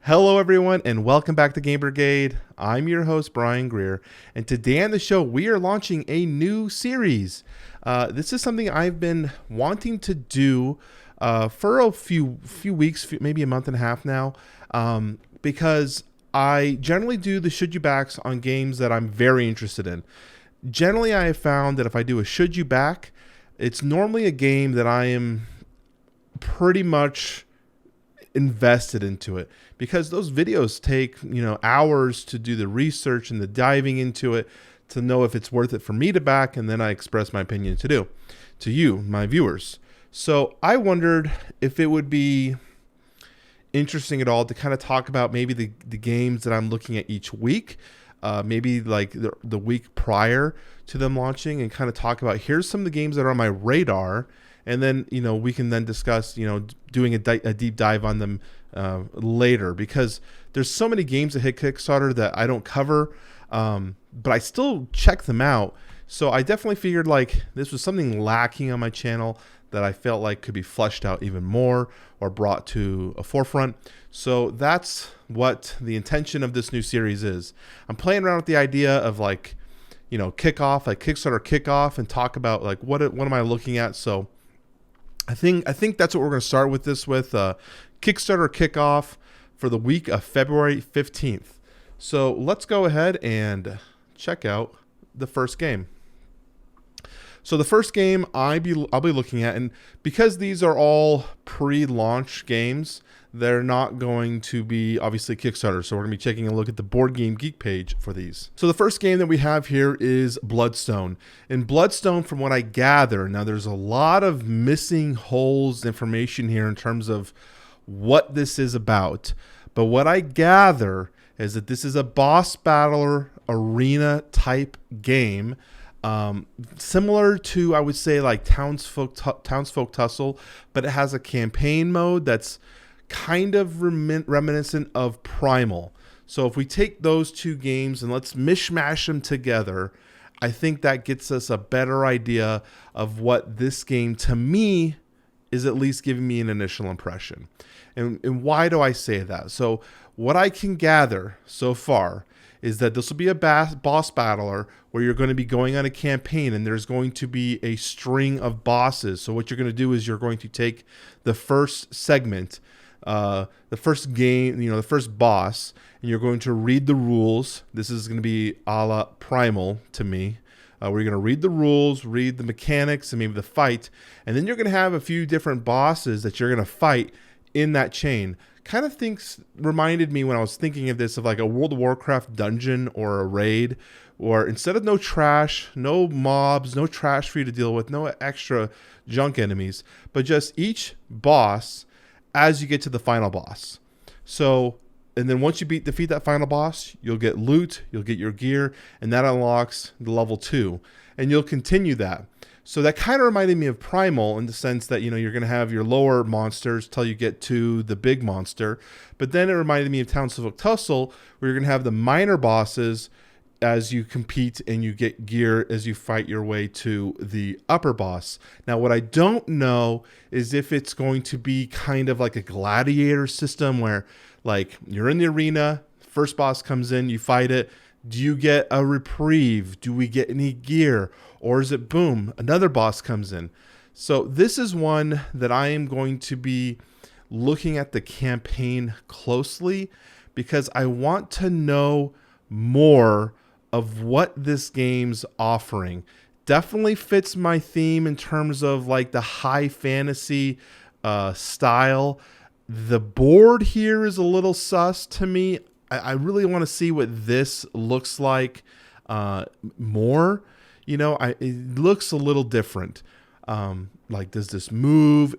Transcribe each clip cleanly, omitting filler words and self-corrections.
Hello, everyone, and welcome back to Game Brigade. I'm your host, Brian Greer, and today on the show, we are launching a new series. This is something I've been wanting to do for a few weeks, maybe a month and a half now, because I generally do the should you backs on games that I'm very interested in. Generally, I have found that if I do a should you back, it's normally a game that I am pretty much invested into it, because those videos take hours to do the research and the diving into it to know if it's worth it for me to back, and then I express my opinion to you, my viewers. So I wondered if it would be interesting at all to kind of talk about maybe the games that I'm looking at each week, maybe like the week prior to them launching, and kind of talk about here's some of the games that are on my radar. And then, we can then discuss, doing a deep dive on them later, because there's so many games that hit Kickstarter that I don't cover, but I still check them out. So I definitely figured like this was something lacking on my channel that I felt like could be fleshed out even more or brought to a forefront. So that's what the intention of this new series is. I'm playing around with the idea of like, kickoff, like Kickstarter Kickoff, and talk about like what am I looking at. So I think that's what we're going to start with this with Kickstarter Kickoff for the week of February 15th. So let's go ahead and check out the first game. So the first game I'll be looking at, and because these are all pre-launch games, they're not going to be obviously Kickstarter. So we're going to be taking a look at the Board Game Geek page for these. So the first game that we have here is Bloodstone. And Bloodstone, from what I gather, now there's a lot of missing holes information here in terms of what this is about. But what I gather is that this is a boss battler arena type game. Similar to, I would say, like Townsfolk Tussle, but it has a campaign mode that's kind of reminiscent of Primal. So if we take those two games and let's mishmash them together, I think that gets us a better idea of what this game, to me, is at least giving me an initial impression. And why do I say that? So what I can gather so far is that this will be a boss battler where you're going to be going on a campaign, and there's going to be a string of bosses. So what you're going to do is you're going to take the first segment, the first game, the first boss, and you're going to read the rules. This is going to be a la Primal to me, where you're going to read the rules, read the mechanics, and maybe the fight, and then you're going to have a few different bosses that you're going to fight in that chain. Kind of reminded me when I was thinking of this of like a World of Warcraft dungeon or a raid, or instead of no trash, no mobs, no trash for you to deal with, no extra junk enemies, but just each boss as you get to the final boss. So, and then once you defeat that final boss, you'll get loot, you'll get your gear, and that unlocks the level 2, and you'll continue that. So that kind of reminded me of Primal in the sense that, you're going to have your lower monsters till you get to the big monster. But then it reminded me of Townsfolk Tussle, where you're going to have the minor bosses as you compete and you get gear as you fight your way to the upper boss. Now, what I don't know is if it's going to be kind of like a gladiator system where like you're in the arena, first boss comes in, you fight it. Do you get a reprieve? Do we get any gear? Or is it boom, another boss comes in? So this is one that I am going to be looking at the campaign closely, because I want to know more of what this game's offering. Definitely fits my theme in terms of like the high fantasy style. The board here is a little sus to me. I really want to see what this looks like more. It looks a little different. Like, does this move?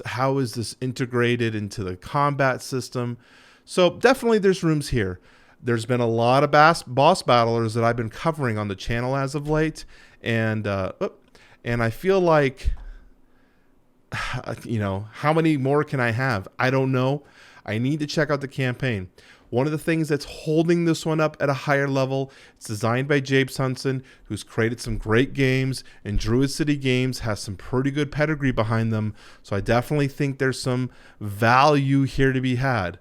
How is this integrated into the combat system? So definitely there's rooms here. There's been a lot of boss battlers that I've been covering on the channel as of late. And I feel like, how many more can I have? I don't know. I need to check out the campaign. One of the things that's holding this one up at a higher level, it's designed by James Hunson, who's created some great games, and Druid City Games has some pretty good pedigree behind them. So I definitely think there's some value here to be had.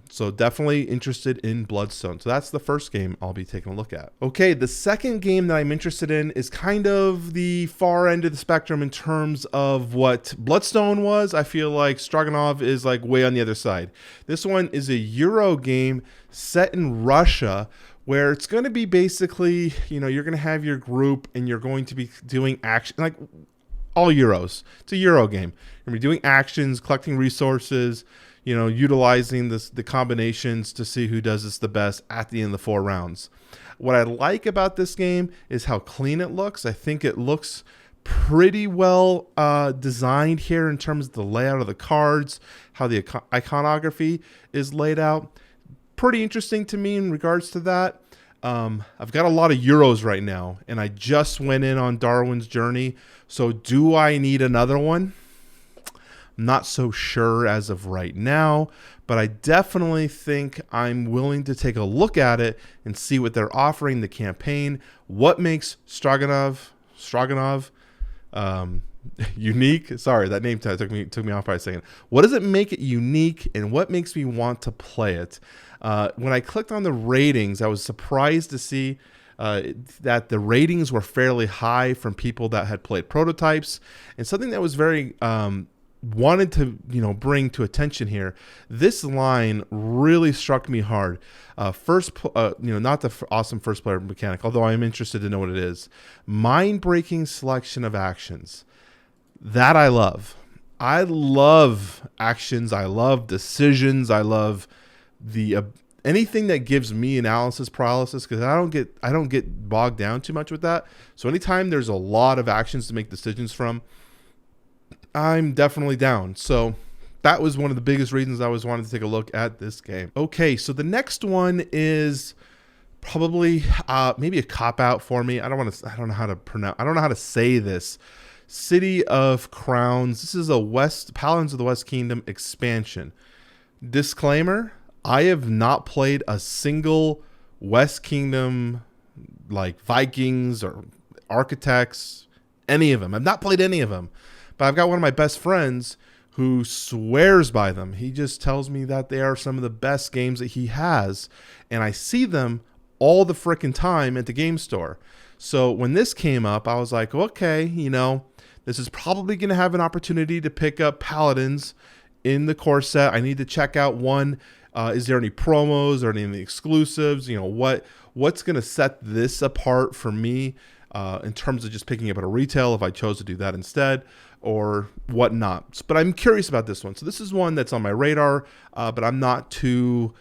So definitely interested in Bloodstone. So that's the first game I'll be taking a look at. Okay, the second game that I'm interested in is kind of the far end of the spectrum in terms of what Bloodstone was. I feel like Stroganov is like way on the other side. This one is a Euro game set in Russia, where it's going to be basically, you're going to have your group and you're going to be doing action, like all Euros. It's a Euro game. You're going to be doing actions, collecting resources, utilizing the combinations to see who does this the best at the end of the 4 rounds. What I like about this game is how clean it looks. I think it looks pretty well designed here in terms of the layout of the cards, how the iconography is laid out. Pretty interesting to me in regards to that. I've got a lot of Euros right now, and I just went in on Darwin's Journey. So do I need another one? I'm not so sure as of right now, but I definitely think I'm willing to take a look at it and see what they're offering, the campaign, what makes Stroganov unique. Sorry, that name tag took me off by a second. What does it make it unique, and what makes me want to play it? When I clicked on the ratings, I was surprised to see that the ratings were fairly high from people that had played prototypes, and something that was very wanted to bring to attention here. This line really struck me hard. Not the awesome first player mechanic, although I'm interested to know what it is. Mind-breaking selection of actions. That I love. I love actions. I love decisions. I love the anything that gives me analysis paralysis, because I don't get bogged down too much with that. So anytime there's a lot of actions to make decisions from, I'm definitely down. So that was one of the biggest reasons I was wanting to take a look at this game. Okay, so the next one is probably maybe a cop out for me. I don't know how to say this. City of Crowns. This is a Paladins of the West Kingdom expansion. Disclaimer, I have not played a single West Kingdom, like Vikings or Architects, any of them. I've not played any of them. But I've got one of my best friends who swears by them. He just tells me that they are some of the best games that he has. And I see them all the frickin' time at the game store. So when this came up, I was like, okay, this is probably going to have an opportunity to pick up Paladins in the core set. I need to check out one. Is there any promos or any exclusives? What's going to set this apart for me in terms of just picking it up at a retail if I chose to do that instead, or whatnot. But I'm curious about this one. So this is one that's on my radar, but I'm not too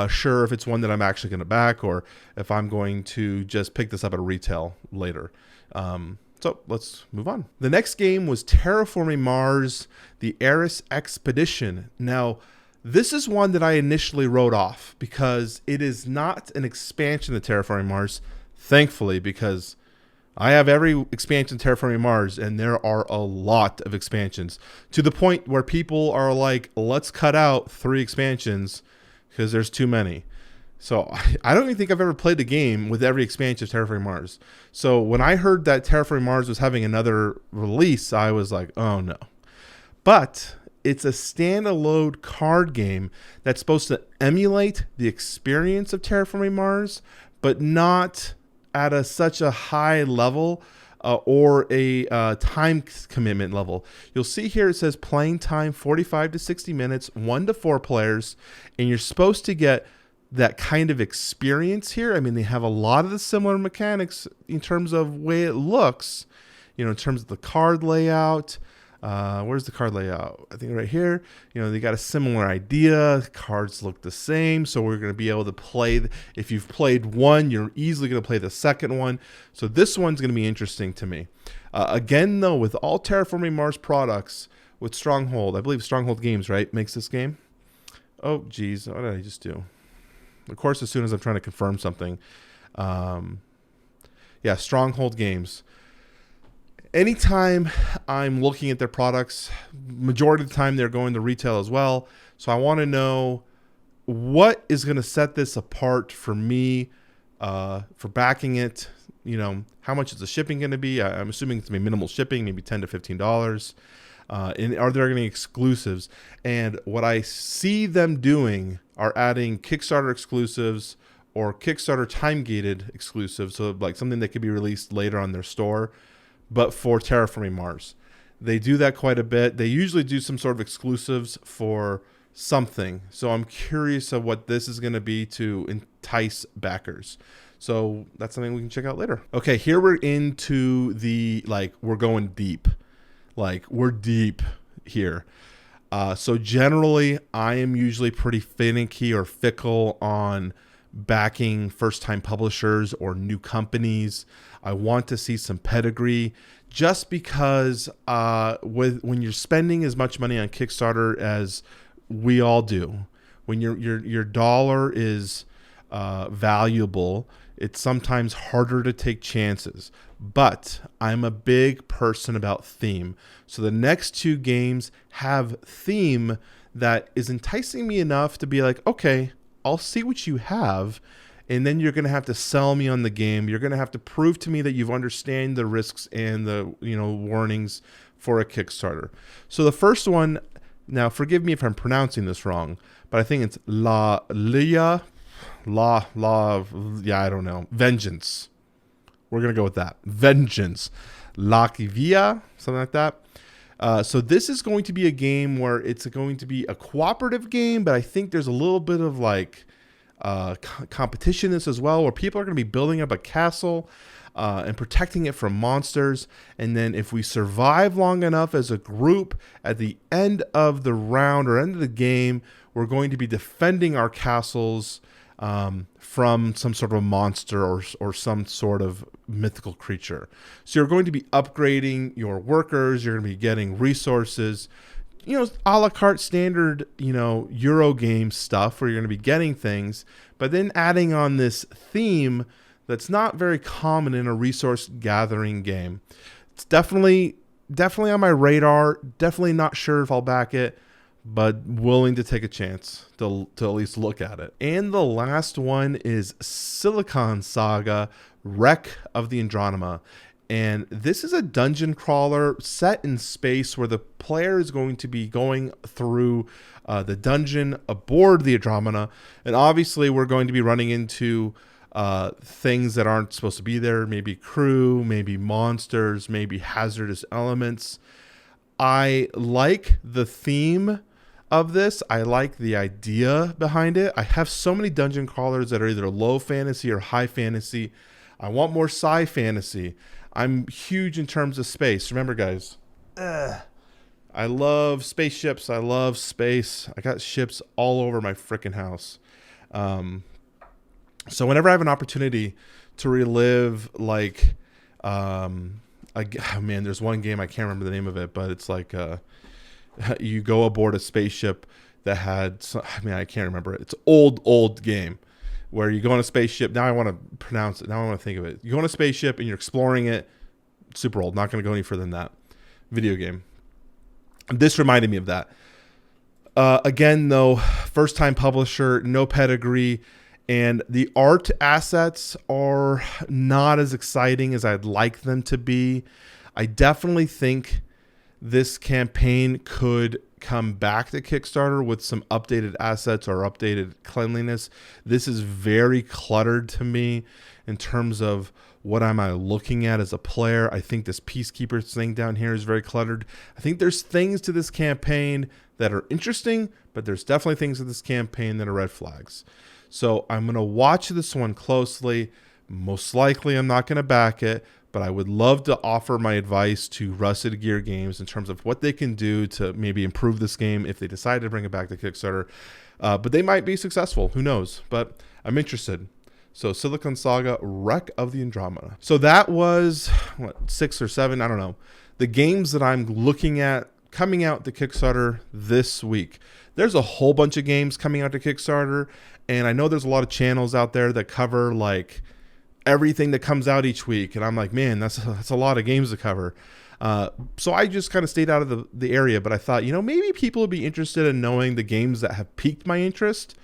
sure if it's one that I'm actually going to back or if I'm going to just pick this up at a retail later. So let's move on. The next game was Terraforming Mars, the Eris Expedition. Now, this is one that I initially wrote off because it is not an expansion of Terraforming Mars, thankfully, because I have every expansion Terraforming Mars, and there are a lot of expansions to the point where people are like, let's cut out 3 expansions because there's too many. So I don't even think I've ever played the game with every expansion of Terraforming Mars. So when I heard that Terraforming Mars was having another release, I was like, oh no. But it's a standalone card game that's supposed to emulate the experience of Terraforming Mars, but not at such a high level or a time commitment level. You'll see here it says playing time 45 to 60 minutes, 1 to 4 players, and you're supposed to get that kind of experience here. I mean, they have a lot of the similar mechanics in terms of way it looks, in terms of the card layout. Where's the card layout? I think right here. They got a similar idea. Cards look the same, so we're going to be able to play. If you've played one, you're easily going to play the second one. So this one's going to be interesting to me. Again, though, with all Terraforming Mars products, with Stronghold, I believe Stronghold Games, right, makes this game. Oh, geez, what did I just do? Of course, as soon as I'm trying to confirm something. Yeah, Stronghold Games. Anytime I'm looking at their products, majority of the time they're going to retail as well. So I want to know what is going to set this apart for me, for backing it. How much is the shipping going to be? I'm assuming it's going to be minimal shipping, maybe $10 to $15. And are there any exclusives? And what I see them doing are adding Kickstarter exclusives or Kickstarter time-gated exclusives, so like something that could be released later on their store, but for Terraforming Mars. They do that quite a bit. They usually do some sort of exclusives for something. So I'm curious of what this is going to be to entice backers. So that's something we can check out later. Okay, here we're into the, like, we're going deep. Like, we're deep here. So generally, I am usually pretty finicky or fickle on backing first-time publishers or new companies. I want to see some pedigree, just because when you're spending as much money on Kickstarter as we all do, when your dollar is valuable, it's sometimes harder to take chances. But I'm a big person about theme. So the next two games have theme that is enticing me enough to be like, okay, I'll see what you have. And then you're going to have to sell me on the game. You're going to have to prove to me that you've understand the risks and the warnings for a Kickstarter. So the first one, now forgive me if I'm pronouncing this wrong, but I think it's Lawklivya. I don't know. Vengeance. We're going to go with that. Vengeance. Lawklivya, something like that. So this is going to be a game where it's going to be a cooperative game, but I think there's a little bit of like competition in this as well, where people are going to be building up a castle and protecting it from monsters. And then if we survive long enough as a group, at the end of the round or end of the game, we're going to be defending our castles from some sort of a monster or some sort of mythical creature. So you're going to be upgrading your workers. You're going to be getting resources, a la carte standard, Euro game stuff where you're going to be getting things, but then adding on this theme that's not very common in a resource gathering game. It's definitely on my radar. Definitely not sure if I'll back it, but willing to take a chance to at least look at it. And the last one is Silicon Saga, Wreck of the Andromeda. And this is a dungeon crawler set in space where the player is going to be going through the dungeon aboard the Andromeda. And obviously we're going to be running into things that aren't supposed to be there. Maybe crew, maybe monsters, maybe hazardous elements. I like the theme of this. I like the idea behind it. I have so many dungeon crawlers that are either low fantasy or high fantasy. I want more sci fantasy. I'm huge in terms of space. Remember, guys, I love spaceships. I love space. I got ships all over my freaking house. So whenever I have an opportunity to relive, like, there's one game, I can't remember the name of it, but it's like you go aboard a spaceship that had, I can't remember it. It's old game where you go on a spaceship. Now I want to pronounce it. Now I want to think of it. You go on a spaceship and you're exploring it. Super old. Not going to go any further than that. Video game. This reminded me of that. Again, though, first time publisher, no pedigree, and the art assets are not as exciting as I'd like them to be. I definitely think this campaign could come back to Kickstarter with some updated assets or updated cleanliness. This is very cluttered to me in terms of what am I looking at as a player. I think this Peacekeeper thing down here is very cluttered. I think there's things to this campaign that are interesting, but there's definitely things to this campaign that are red flags. So I'm going to watch this one closely. Most likely I'm not going to back it, but I would love to offer my advice to Rusted Gear Games in terms of what they can do to maybe improve this game if they decide to bring it back to Kickstarter. But they might be successful. Who knows? But I'm interested. So Silicon Saga, Wreck of the Andromeda. So that was, 6 or 7? I don't know. The games that I'm looking at coming out to Kickstarter this week. There's a whole bunch of games coming out to Kickstarter. And I know there's a lot of channels out there that cover like everything that comes out each week. And I'm like, man, that's a lot of games to cover. So I just kind of stayed out of the area. But I thought, maybe people would be interested in knowing the games that have piqued my interest.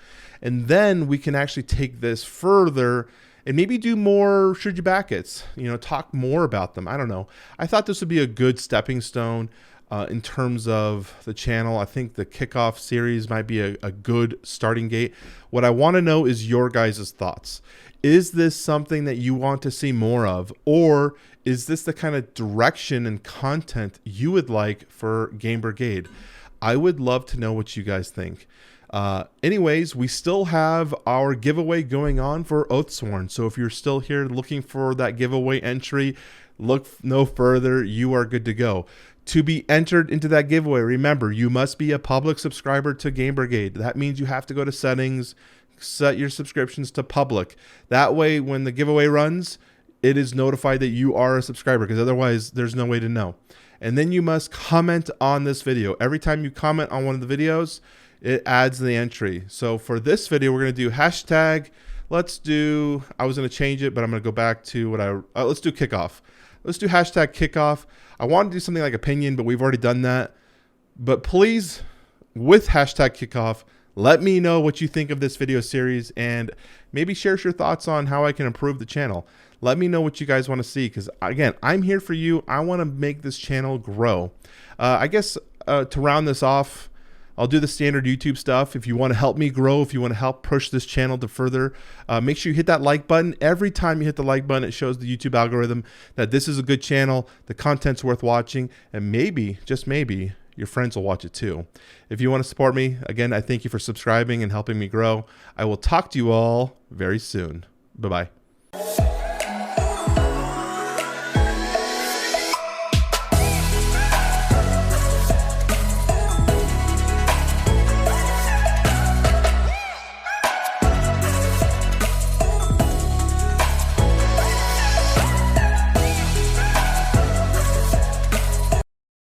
And then we can actually take this further and maybe do more should you back it, talk more about them. I don't know. I thought this would be a good stepping stone. in terms of the channel. I think the kickoff series might be a good starting gate. What I want to know is your guys' thoughts. Is this something that you want to see more of, or is this the kind of direction and content you would like for Game Brigade? I would love to know what you guys think. Anyways, we still have our giveaway going on for Oathsworn. So if you're still here looking for that giveaway entry, look no further. You are good to go. To be entered into that giveaway, remember, you must be a public subscriber to Game Brigade. That means you have to go to settings, set your subscriptions to public. That way, when the giveaway runs, it is notified that you are a subscriber, because otherwise there's no way to know. And then you must comment on this video. Every time you comment on one of the videos, it adds the entry. So for this video, we're going to do hashtag. I was going to change it, but I'm going to go back to what let's do kickoff. Let's do hashtag kickoff. I want to do something like opinion, but we've already done that. But please, with hashtag kickoff, let me know what you think of this video series, and maybe share your thoughts on how I can improve the channel. Let me know what you guys want to see, because again, I'm here for you. I want to make this channel grow. I guess to round this off, I'll do the standard YouTube stuff. If you want to help me grow, if you want to help push this channel to further, make sure you hit that like button. Every time you hit the like button, it shows the YouTube algorithm that this is a good channel, the content's worth watching, and maybe, just maybe, your friends will watch it too. If you want to support me, again, I thank you for subscribing and helping me grow. I will talk to you all very soon. Bye-bye.